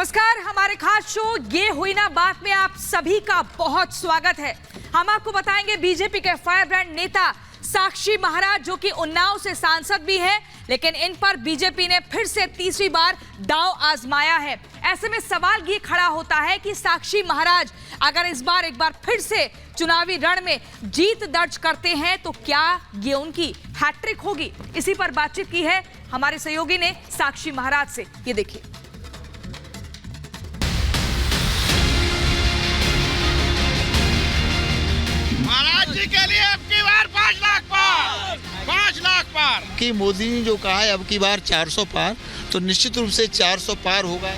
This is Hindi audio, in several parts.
नमस्कार, हमारे खास शो ये हुई ना बात में आप सभी का बहुत स्वागत है। हम आपको बताएंगे बीजेपी के फायर ब्रांड नेता साक्षी महाराज, जो कि उन्नाव से सांसद भी हैं, लेकिन इन पर बीजेपी ने फिर से तीसरी बार दांव आजमाया है। ऐसे में सवाल ये खड़ा होता है कि साक्षी महाराज अगर इस बार एक बार फिर से चुनावी रण में जीत दर्ज करते हैं तो क्या ये उनकी हैट्रिक होगी? इसी पर बातचीत की है हमारे सहयोगी ने साक्षी महाराज से। ये देखिए। महाराज जी के लिए अब की बार 5 लाख पार, 5 लाख पार कि मोदी ने जो कहा है अब की बार 400 पार, तो निश्चित रूप से 400 पार होगा।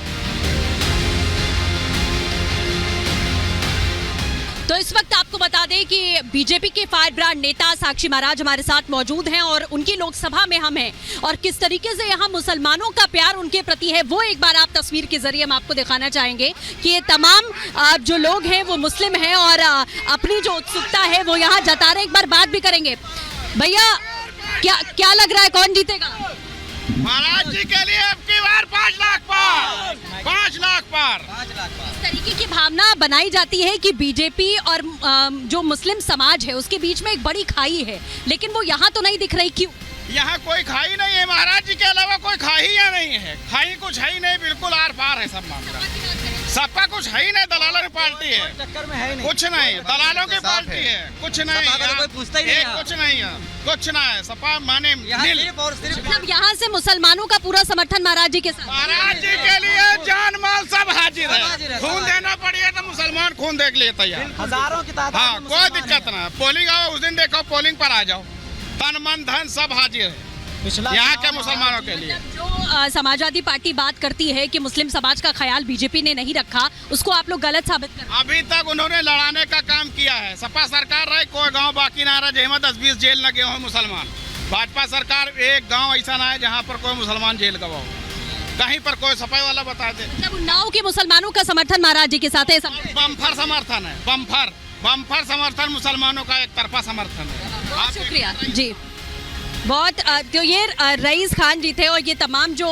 तो इस वक्त आपको बता दें कि बीजेपी के फायर ब्रांड नेता साक्षी महाराज हमारे साथ मौजूद हैं और उनकी लोकसभा में हम हैं, और किस तरीके से यहाँ मुसलमानों का प्यार उनके प्रति है वो एक बार आप तस्वीर के जरिए हम आपको दिखाना चाहेंगे कि ये तमाम जो लोग हैं वो मुस्लिम हैं और अपनी जो उत्सुकता है वो यहाँ जता रहे। एक बार बात भी करेंगे। भैया क्या लग रहा है, कौन जीतेगा? महाराज जी के लिए अब की बार 5 लाख पार, 5 लाख पार। इस तरीके की भावना बनाई जाती है कि बीजेपी और जो मुस्लिम समाज है उसके बीच में एक बड़ी खाई है, लेकिन वो यहाँ तो नहीं दिख रही। क्यों? यहाँ कोई खाई नहीं है, महाराज जी के अलावा कोई खाई या नहीं है। खाई कुछ है ही नहीं, बिल्कुल आर पार है सब मामला। सबका कुछ है ही नहीं, दलालों की पार्टी है, चक्कर में है नहीं, कुछ नहीं, दलालों की पार्टी है, कुछ नहीं, कोई पूछता ही नहीं, कुछ नहीं है, कुछ ना है। सपा माने मतलब यहाँ से मुसलमानों का पूरा समर्थन महाराज जी के साथ। महाराज जी के लिए जान माल सब हाजिर है। खून देना पड़ेगा तो मुसलमान खून देख लिए तैयार, हजारों की तादाद हाँ, कोई दिक्कत ना। पोलिंग आओ उस दिन, देखो पोलिंग पर आ जाओ, तन मन धन सब हाजिर है यहाँ के मुसलमानों के लिए। जो समाजवादी पार्टी बात करती है कि मुस्लिम समाज का ख्याल बीजेपी ने नहीं रखा, उसको आप लोग गलत साबित कर। अभी तक उन्होंने लड़ाने का काम किया है। सपा सरकार रहे, कोई गांव बाकी ना रहा जहाँ 10-20 जेल न गए हो मुसलमान। भाजपा सरकार एक गांव ऐसा ना है जहाँ पर कोई मुसलमान जेल गवा हो, कहीं पर कोई सफाई वाला बता दे। मतलब उन्नाव के मुसलमानों का समर्थन महाराज जी के साथ है। बम्फर समर्थन है, बम्फर समर्थन मुसलमानों का एक तरफा समर्थन है। बहुत शुक्रिया जी। बहुत तो ये रईस खान जी थे और ये तमाम जो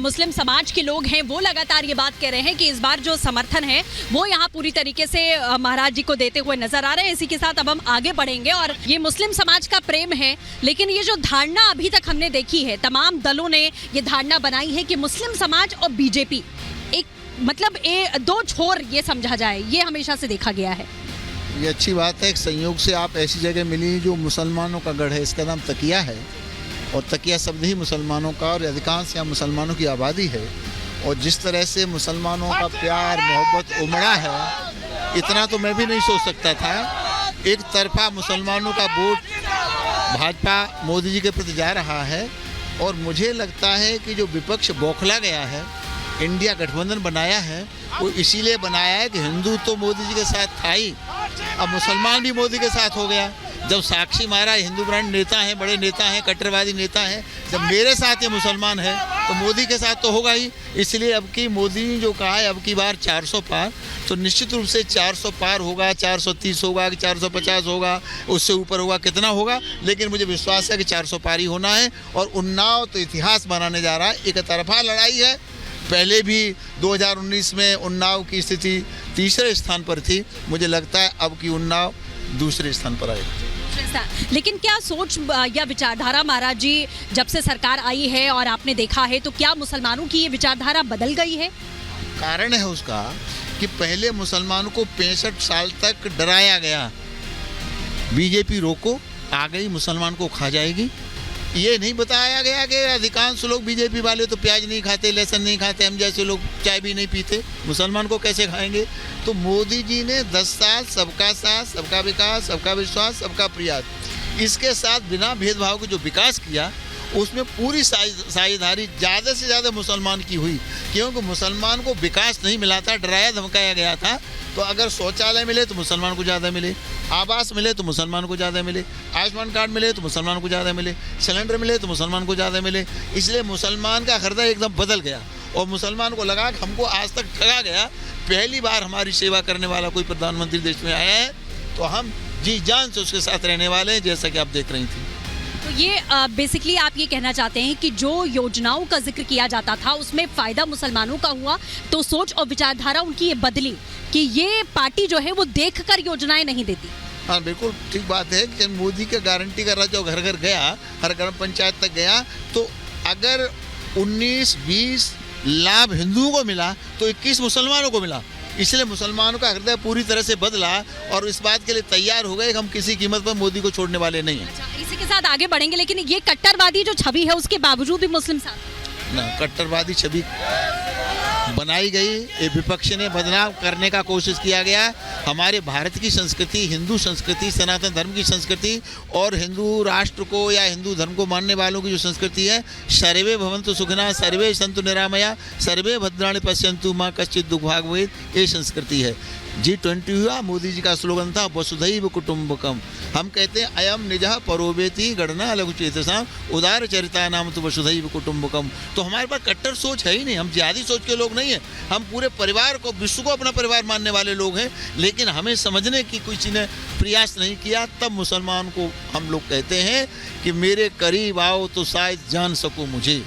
मुस्लिम समाज के लोग हैं वो लगातार ये बात कह रहे हैं कि इस बार जो समर्थन है वो यहाँ पूरी तरीके से महाराज जी को देते हुए नजर आ रहे हैं। इसी के साथ अब हम आगे बढ़ेंगे और ये मुस्लिम समाज का प्रेम है, लेकिन ये जो धारणा अभी तक हमने देखी है, तमाम दलों ने ये धारणा बनाई है कि मुस्लिम समाज और बीजेपी एक मतलब दो छोर ये समझा जाए, ये हमेशा से देखा गया है। ये अच्छी बात है, एक संयोग से आप ऐसी जगह मिली जो मुसलमानों का गढ़ है। इसका नाम तकिया है और तकिया शब्द ही मुसलमानों का और अधिकांश यहाँ मुसलमानों की आबादी है। और जिस तरह से मुसलमानों का प्यार मोहब्बत उमड़ा है, इतना तो मैं भी नहीं सोच सकता था। एक तरफा मुसलमानों का वोट भाजपा मोदी जी के प्रति जा रहा है और मुझे लगता है कि जो विपक्ष बौखला गया है, इंडिया गठबंधन बनाया है, वो इसीलिए बनाया है कि हिंदू तो मोदी जी के साथ था ही, अब मुसलमान भी मोदी के साथ हो गया। जब साक्षी महाराज हिंदू ब्रांड नेता हैं, बड़े नेता हैं, कट्टरवादी नेता हैं, जब मेरे साथ ये मुसलमान है तो मोदी के साथ तो होगा ही। इसलिए अब की मोदी ने जो कहा है अब की बार 400 पार, तो निश्चित रूप से 400 पार होगा, 430 होगा कि 450 होगा, उससे ऊपर होगा, कितना होगा, लेकिन मुझे विश्वास है कि 400 पार ही होना है। और उन्नाव तो इतिहास बनाने जा रहा है। एक तरफा लड़ाई है, पहले भी 2019 में उन्नाव की स्थिति तीसरे स्थान पर थी, मुझे लगता है अब की उन्नाव दूसरे स्थान पर आएगी। लेकिन क्या सोच या विचारधारा महाराज जी जब से सरकार आई है और आपने देखा है, तो क्या मुसलमानों की ये विचारधारा बदल गई है? कारण है उसका कि पहले मुसलमानों को 65 साल तक डराया गया, बीजेपी रोको आ गई, मुसलमान को खा जाएगी। ये नहीं बताया गया कि अधिकांश लोग बीजेपी वाले तो प्याज नहीं खाते, लहसुन नहीं खाते, हम जैसे लोग चाय भी नहीं पीते, मुसलमान को कैसे खाएंगे। तो मोदी जी ने 10 साल सबका साथ, सबका विकास, सबका विश्वास, सबका प्रयास, इसके साथ बिना भेदभाव के जो विकास किया, उसमें पूरी साझेदारी ज़्यादा से ज़्यादा मुसलमान की हुई, क्योंकि मुसलमान को विकास नहीं मिला था, डराया धमकाया गया था। तो अगर शौचालय मिले तो मुसलमान को ज़्यादा मिले, आवास मिले तो मुसलमान को ज़्यादा मिले, आयुष्मान कार्ड मिले तो मुसलमान को ज़्यादा मिले, सिलेंडर मिले तो मुसलमान को ज़्यादा मिले। इसलिए मुसलमान का हृदय एकदम बदल गया और मुसलमान को लगा कि हमको आज तक ठगा गया, पहली बार हमारी सेवा करने वाला कोई प्रधानमंत्री देश में आया है, तो हम जी जान से उसके साथ रहने वाले हैं, जैसा कि आप देख रही थी। तो ये बेसिकली आप ये कहना चाहते हैं कि जो योजनाओं का जिक्र किया जाता था उसमें फायदा मुसलमानों का हुआ, तो सोच और विचारधारा उनकी ये बदली कि ये पार्टी जो है वो देखकर योजनाएं नहीं देती। हाँ बिल्कुल ठीक बात है कि मोदी का गारंटी कर रहा जो घर घर गया, हर ग्राम पंचायत तक गया, तो अगर 19-20 लाभ हिंदुओं को मिला तो 21 मुसलमानों को मिला। इसलिए मुसलमानों का हृदय पूरी तरह से बदला और इस बात के लिए तैयार हो गए कि हम किसी कीमत पर मोदी को छोड़ने वाले नहीं हैं। अच्छा, इसी के साथ आगे बढ़ेंगे, लेकिन ये कट्टरवादी जो छवि है उसके बावजूद भी मुस्लिम साथ ना कट्टरवादी छवि बनाई गई, ये विपक्ष ने बदनाम करने का कोशिश किया गया। हमारे भारत की संस्कृति, हिंदू संस्कृति, सनातन धर्म की संस्कृति और हिंदू राष्ट्र को या हिंदू धर्म को मानने वालों की जो संस्कृति है, सर्वे भवन्तु सुखिनः, सर्वे सन्तु निरामया, सर्वे भद्राणि पश्यन्तु मा कश्चित् दुःखभाग् भवेत्, ये संस्कृति है। G20 हुआ, मोदी जी का स्लोगन था वसुधैव कुटुम्बकम। हम कहते हैं अयम निजः परोवेति गणना लघुचेतसाम उदार चरिता नाम तो वसुधैव कुटुम्बकम। तो हमारे पास कट्टर सोच है ही नहीं, हम जिहादी सोच के लोग नहीं हैं, हम पूरे परिवार को, विश्व को अपना परिवार मानने वाले लोग हैं। लेकिन हमें समझने की किसी ने प्रयास नहीं किया। तब मुसलमान को हम लोग कहते हैं कि मेरे करीब आओ तो शायद जान सको मुझे,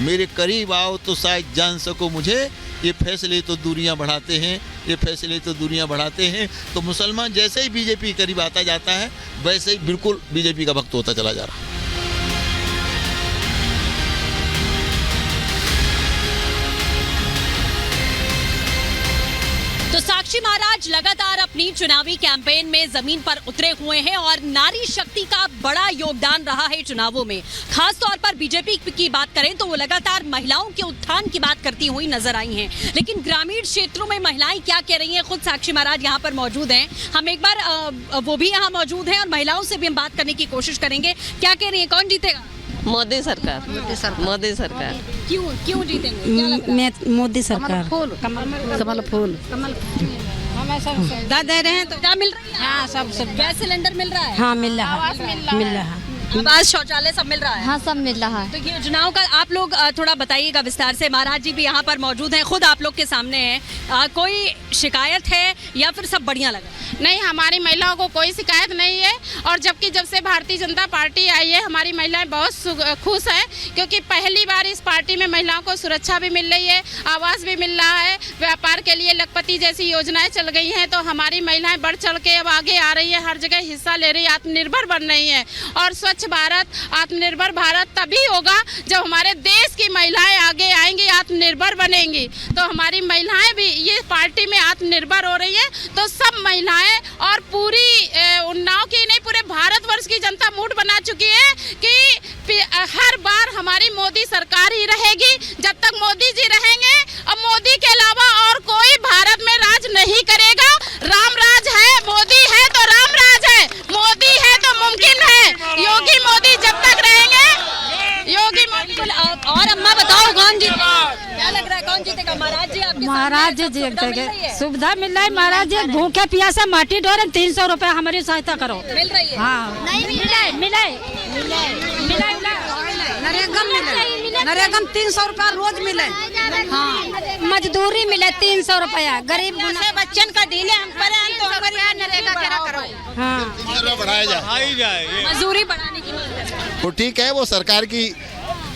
मेरे करीब आओ तो शायद जान सको मुझे। ये फैसले तो दूरियां बढ़ाते हैं, ये फैसले तो दूरियां बढ़ाते हैं। तो मुसलमान जैसे ही बीजेपी करीब आता जाता है वैसे ही बिल्कुल बीजेपी का भक्त होता चला जा रहा है। तो साक्षी महाराज लगातार अपनी चुनावी कैंपेन में जमीन पर उतरे हुए हैं और नारी शक्ति का बड़ा योगदान रहा है चुनावों में। खास तौर पर बीजेपी की बात करें तो वो लगातार महिलाओं के उत्थान की बात करती हुई नजर आई हैं। लेकिन ग्रामीण क्षेत्रों में महिलाएं क्या कह रही हैं, खुद साक्षी महाराज यहाँ पर मौजूद हैं। हम एक बार वो भी यहाँ मौजूद हैं और महिलाओं से भी हम बात करने की कोशिश करेंगे। क्या कह रही है, कौन जीतेगा? मोदी सरकार। मोदी सरकार। क्यों जीतेंगे, क्या लग रहा है? मोदी सरकार। कमल फूल। दे रहे हैं तो क्या मिल रही है? हाँ सब गैस सिलेंडर मिल रहा है, हाँ मिल रहा है। आवास, शौचालय सब मिल रहा है। हाँ सब मिल रहा है। तो ये योजनाओं का आप लोग थोड़ा बताइएगा विस्तार से। महाराज जी भी यहाँ पर मौजूद हैं, खुद आप लोग के सामने हैं। कोई शिकायत है या फिर सब बढ़िया लगा? नहीं, हमारी महिलाओं को कोई शिकायत नहीं है। और जबकि जब से भारतीय जनता पार्टी आई है हमारी महिलाएं बहुत खुश हैं, क्योंकि पहली बार इस पार्टी में महिलाओं को सुरक्षा भी मिल रही है, आवास भी मिल रहा है, व्यापार के लिए लखपति जैसी योजनाएं चल गई हैं। तो हमारी महिलाएं बढ़ चढ़ के अब आगे आ रही है, हर जगह हिस्सा ले रही है, आत्मनिर्भर बन रही हैं। और स्वच्छ भारत, आत्मनिर्भर भारत तभी होगा जब हमारे देश की महिलाएं आगे आएंगी, आत्मनिर्भर बनेंगी। तो हमारी महिलाएं भी ये पार्टी में आत्मनिर्भर हो रही है। तो सब महिलाएं और पूरी उन्नाव की नहीं, पूरे भारतवर्ष की जनता मूड बना चुकी है कि हर बार हमारी मोदी सरकार ही रहेगी। जब तक मोदी जी रहेंगे, अब मोदी के अलावा और कोई भारत में राज नहीं करेगा। राम राज है, मोदी है तो राम राज है, मोदी है तो मुमकिन है। योगी मोदी जब तक रहेंगे, योगी मोदी। और अम्मा बताओ कौन जीतेगा, क्या लग रहा है, कौन जीतेगा? महाराज जी आपके महाराज जी जीतेंगे, सुविधा मिल रही है। महाराज जी भूखे प्यासे माटी ढोरे 300 रुपए हमारी सहायता करो। मिल रही है? हाँ नरेगा 300 रुपया रोज मिले। हाँ मजदूरी मिले 300 रुपया, गरीब बच्चन का दिले हम पर तो हमारे नरेगा क्या करो। हाँ बढ़ाया जाए, मजदूरी बढ़ाने की मांग है। तो ठीक है, वो सरकार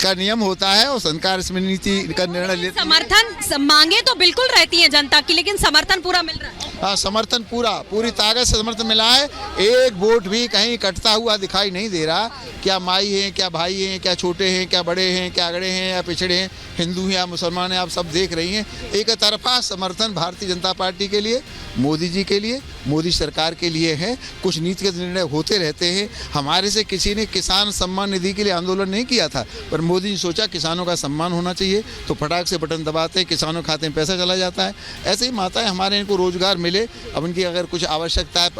का नियम होता है और सरकार इसमें नीति का निर्णय लेती है। समर्थन मांगे तो बिल्कुल रहती है जनता की, लेकिन समर्थन पूरा मिल रहा है। हाँ समर्थन पूरी ताकत से समर्थन मिला है। एक वोट भी कहीं कटता हुआ दिखाई नहीं दे रहा। क्या माई हैं, क्या भाई हैं, क्या छोटे हैं, क्या बड़े हैं, क्या अगड़े हैं या पिछड़े हैं, हिंदू हैं या मुसलमान हैं, आप सब देख रही हैं। एक तरफा समर्थन भारतीय जनता पार्टी के लिए, मोदी जी के लिए, मोदी सरकार के लिए है। कुछ नीतिगत निर्णय होते रहते हैं। हमारे से किसी ने किसान सम्मान निधि के लिए आंदोलन नहीं किया था, पर मोदी जी सोचा किसानों का सम्मान होना चाहिए, तो फटाक से बटन दबाते हैं, किसानों के खाते में पैसा चला जाता है। ऐसे ही माताएं हमारे, इनको रोजगार मिले। अब इनकी अगर कुछ आवश्यकता है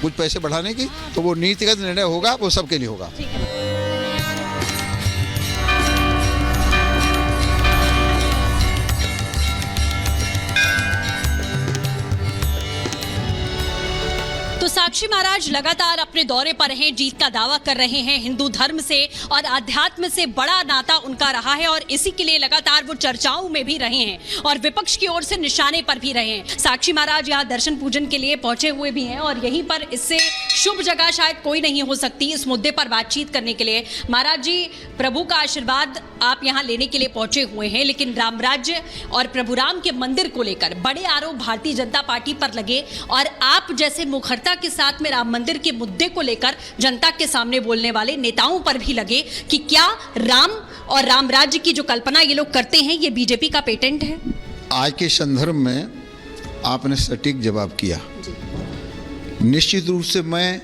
कुछ पैसे बढ़ाने की, तो वो नीतिगत निर्णय होगा, वो सबके लिए होगा। तो साक्षी महाराज लगातार अपने दौरे पर हैं, जीत का दावा कर रहे हैं। हिंदू धर्म से और आध्यात्म से बड़ा नाता उनका रहा है और इसी के लिए लगातार वो चर्चाओं में भी रहे हैं और विपक्ष की ओर से निशाने पर भी रहे हैं। साक्षी महाराज यहाँ दर्शन पूजन के लिए पहुंचे हुए भी हैं और यहीं पर इससे शुभ जगह शायद कोई नहीं हो सकती इस मुद्दे पर बातचीत करने के लिए। महाराज जी, प्रभु का आशीर्वाद आप यहाँ लेने के लिए पहुंचे हुए हैं, लेकिन राम राज्य और प्रभु राम के मंदिर को लेकर बड़े आरोप भारतीय जनता पार्टी पर लगे और आप जैसे मुखरता के साथ में राम मंदिर के मुद्दे को लेकर जनता के सामने बोलने वाले नेताओं पर भी लगे कि क्या राम और राम राज्य की जो कल्पना ये लोग करते हैं ये बीजेपी का पेटेंट है। आज के संदर्भ में आपने सटीक जवाब किया। निश्चित रूप से मैं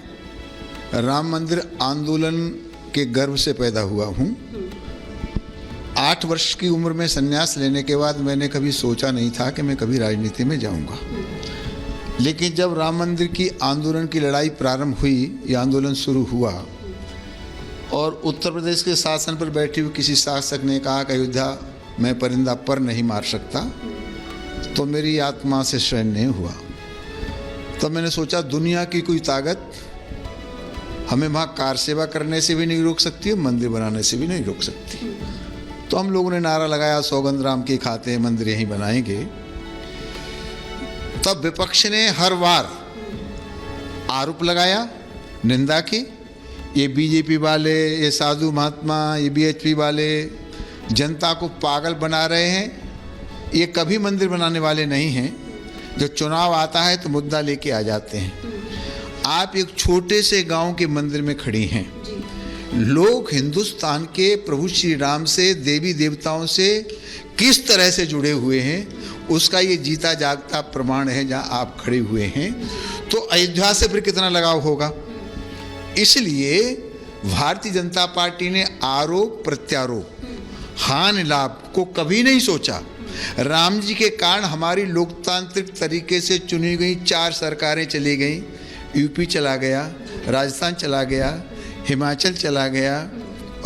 राम मंदिर आंदोलन के गर्भ से पैदा हुआ हूँ। 8 वर्ष की उम्र में संन्यास लेने के बाद मैंने कभी सोचा नहीं था कि मैं कभी राजनीति में जाऊंगा, लेकिन जब राम मंदिर की आंदोलन की लड़ाई प्रारंभ हुई, ये आंदोलन शुरू हुआ और उत्तर प्रदेश के शासन पर बैठे हुए किसी शासक ने कहा कि अयोध्या में परिंदा पर नहीं मार सकता, तो मेरी आत्मा से सहन नहीं हुआ। तो मैंने सोचा दुनिया की कोई ताकत हमें वहाँ कार सेवा करने से भी नहीं रोक सकती, मंदिर बनाने से भी नहीं रोक सकती। तो हम लोगों ने नारा लगाया, सौगंध राम की खाते मंदिर यहीं बनाएंगे। तब विपक्ष ने हर बार आरोप लगाया, निंदा की, ये बीजेपी वाले, ये साधु महात्मा, ये बीएचपी वाले जनता को पागल बना रहे हैं, ये कभी मंदिर बनाने वाले नहीं हैं। जो चुनाव आता है तो मुद्दा लेके आ जाते हैं। आप एक छोटे से गांव के मंदिर में खड़ी हैं। लोग हिंदुस्तान के प्रभु श्री राम से, देवी देवताओं से किस तरह से जुड़े हुए हैं, उसका ये जीता जागता प्रमाण है जहां आप खड़े हुए हैं। तो अयोध्या से फिर कितना लगाव होगा। इसलिए भारतीय जनता पार्टी ने आरोप प्रत्यारोप, हानि लाभ को कभी नहीं सोचा। राम जी के कारण हमारी लोकतांत्रिक तरीके से चुनी गई 4 सरकारें चली गई। यूपी चला गया, राजस्थान चला गया, हिमाचल चला गया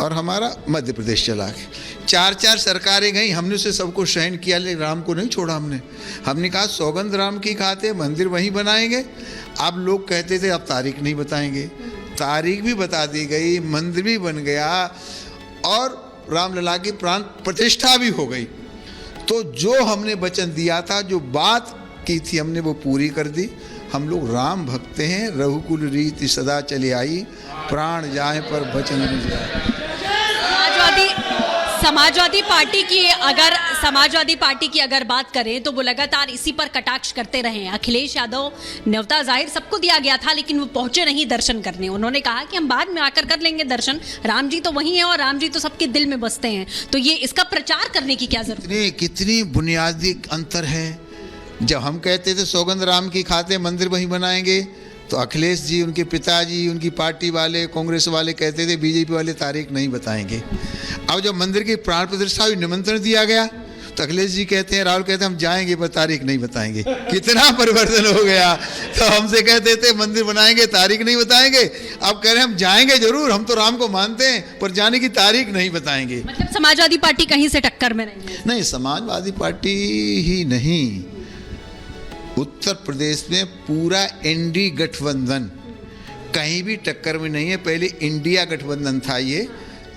और हमारा मध्य प्रदेश चला गया। 4 सरकारें गई, हमने उसे सबको सहन किया, लेकिन राम को नहीं छोड़ा। हमने कहा सौगंध राम की खाते मंदिर वहीं बनाएंगे। अब लोग कहते थे अब तारीख नहीं बताएंगे, तारीख भी बता दी गई, मंदिर भी बन गया और रामलला की प्राण प्रतिष्ठा भी हो गई। तो जो हमने वचन दिया था, जो बात की थी, हमने वो पूरी कर दी। हम लोग राम भक्त हैं, रघुकुल रीति सदा चली आई, प्राण जाए पर वचन न जाए। समाजवादी पार्टी की अगर बात करें तो वो लगातार इसी पर कटाक्ष करते रहे हैं। अखिलेश यादव न्योता जाहिर सबको दिया गया था, लेकिन वो पहुंचे नहीं दर्शन करने। उन्होंने कहा कि हम बाद में आकर कर लेंगे दर्शन, राम जी तो वही हैं और राम जी तो सबके दिल में बसते हैं। तो ये इसका प्रचार करने की क्या जरूरत है? कितनी बुनियादी अंतर है। जब हम कहते थे सौगंध राम की खाते मंदिर वहीं बनाएंगे, तो अखिलेश जी, उनके पिताजी, उनकी पार्टी वाले, कांग्रेस वाले कहते थे बीजेपी वाले तारीख नहीं बताएंगे। अब जब मंदिर की प्राण प्रतिष्ठा हुई, निमंत्रण दिया गया, तो अखिलेश जी कहते हैं, राहुल कहते हैं हम जाएंगे पर तारीख नहीं बताएंगे। कितना परिवर्तन हो गया। तो हमसे कहते थे मंदिर बनाएंगे, तारीख नहीं बताएंगे, अब कह रहे हैं हम जाएंगे जरूर, हम तो राम को मानते हैं, पर जाने की तारीख नहीं बताएंगे। मतलब समाजवादी पार्टी कहीं से टक्कर में नहीं है? नहीं, समाजवादी पार्टी ही नहीं, उत्तर प्रदेश में पूरा एनडी गठबंधन कहीं भी टक्कर में नहीं है। पहले इंडिया गठबंधन था ये,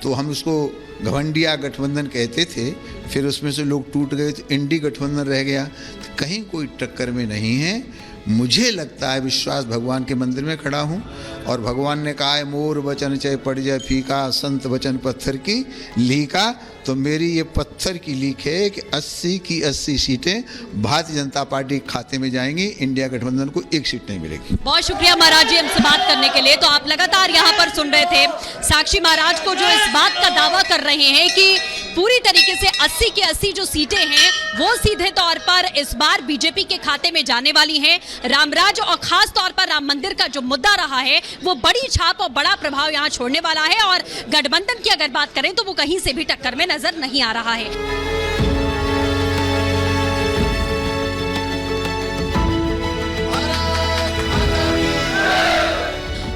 तो हम उसको घमंडिया गठबंधन कहते थे, फिर उसमें से लोग टूट गए तो इंडी गठबंधन रह गया। तो कहीं कोई टक्कर में नहीं है। मुझे लगता है, विश्वास भगवान के मंदिर में खड़ा हूँ और भगवान ने कहा है मोर वचन चाहे पड़ जाए फीका, संत वचन पत्थर की लीका। तो मेरी ये पत्थर की लीक है कि 80 की 80 सीटें भारतीय जनता पार्टी के खाते में जाएंगी, इंडिया गठबंधन को 1 सीट नहीं मिलेगी। बहुत शुक्रिया महाराज जी हमसे बात करने के लिए। तो आप लगातार यहाँ पर सुन रहे थे साक्षी महाराज को, जो इस बात का दावा कर रहे हैं कि पूरी तरीके से 80 की 80 जो सीटें हैं वो सीधे तौर पर इस बार बीजेपी के खाते में जाने वाली हैं। रामराज और खास तौर पर राम मंदिर का जो मुद्दा रहा है वो बड़ी छाप और बड़ा प्रभाव यहाँ छोड़ने वाला है और गठबंधन की अगर बात करें तो वो कहीं से भी टक्कर में नजर नहीं आ रहा है।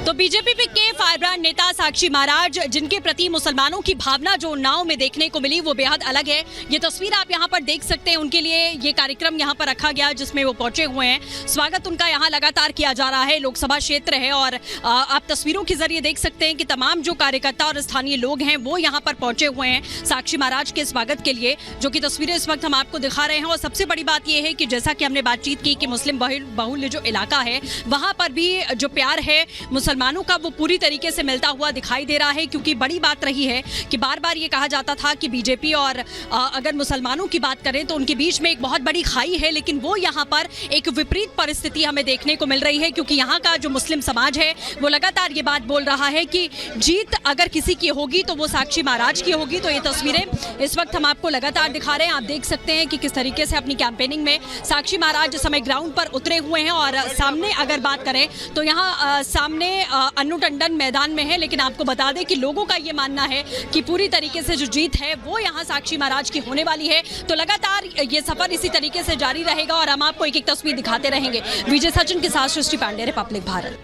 तो तो बीजेपी के फायरब्रांड नेता साक्षी महाराज, जिनके प्रति मुसलमानों की भावना जो उन्नाव में देखने को मिली वो बेहद अलग है। ये तस्वीर आप यहाँ पर देख सकते हैं। उनके लिए ये कार्यक्रम यहाँ पर रखा गया जिसमें वो पहुंचे हुए हैं। स्वागत उनका यहाँ लगातार किया जा रहा है। लोकसभा क्षेत्र है और आप तस्वीरों के जरिए देख सकते हैं कि तमाम जो कार्यकर्ता और स्थानीय लोग हैं वो यहाँ पर पहुंचे हुए हैं साक्षी महाराज के स्वागत के लिए, जो कि तस्वीरें इस वक्त हम आपको दिखा रहे हैं। और सबसे बड़ी बात यह है कि जैसा कि हमने बातचीत की कि मुस्लिम बहुल्य जो इलाका है वहाँ पर भी जो प्यार है मुसलमानों का वो पूरी तरीके से मिलता हुआ दिखाई दे रहा है। क्योंकि बड़ी बात रही है कि बार बार ये कहा जाता था कि बीजेपी और अगर मुसलमानों की बात करें तो उनके बीच में एक बहुत बड़ी खाई है, लेकिन वो यहाँ पर एक विपरीत परिस्थिति हमें देखने को मिल रही है। क्योंकि यहाँ का जो मुस्लिम समाज है वो लगातार ये बात बोल रहा है कि जीत अगर किसी की होगी तो वो साक्षी महाराज की होगी। तो ये तस्वीरें इस वक्त हम आपको लगातार दिखा रहे हैं। आप देख सकते हैं कि किस तरीके से अपनी कैंपेनिंग में साक्षी महाराज इस समय ग्राउंड पर उतरे हुए हैं। और सामने अगर बात करें तो यहाँ सामने अन्नू टंडन मैदान में है, लेकिन आपको बता दें कि लोगों का ये मानना है कि पूरी तरीके से जो जीत है वो यहाँ साक्षी महाराज की होने वाली है। तो लगातार ये सफर इसी तरीके से जारी रहेगा और हम आपको एक एक तस्वीर दिखाते रहेंगे। विजय सचिन के साथ सृष्टि पांडे, रिपब्लिक भारत।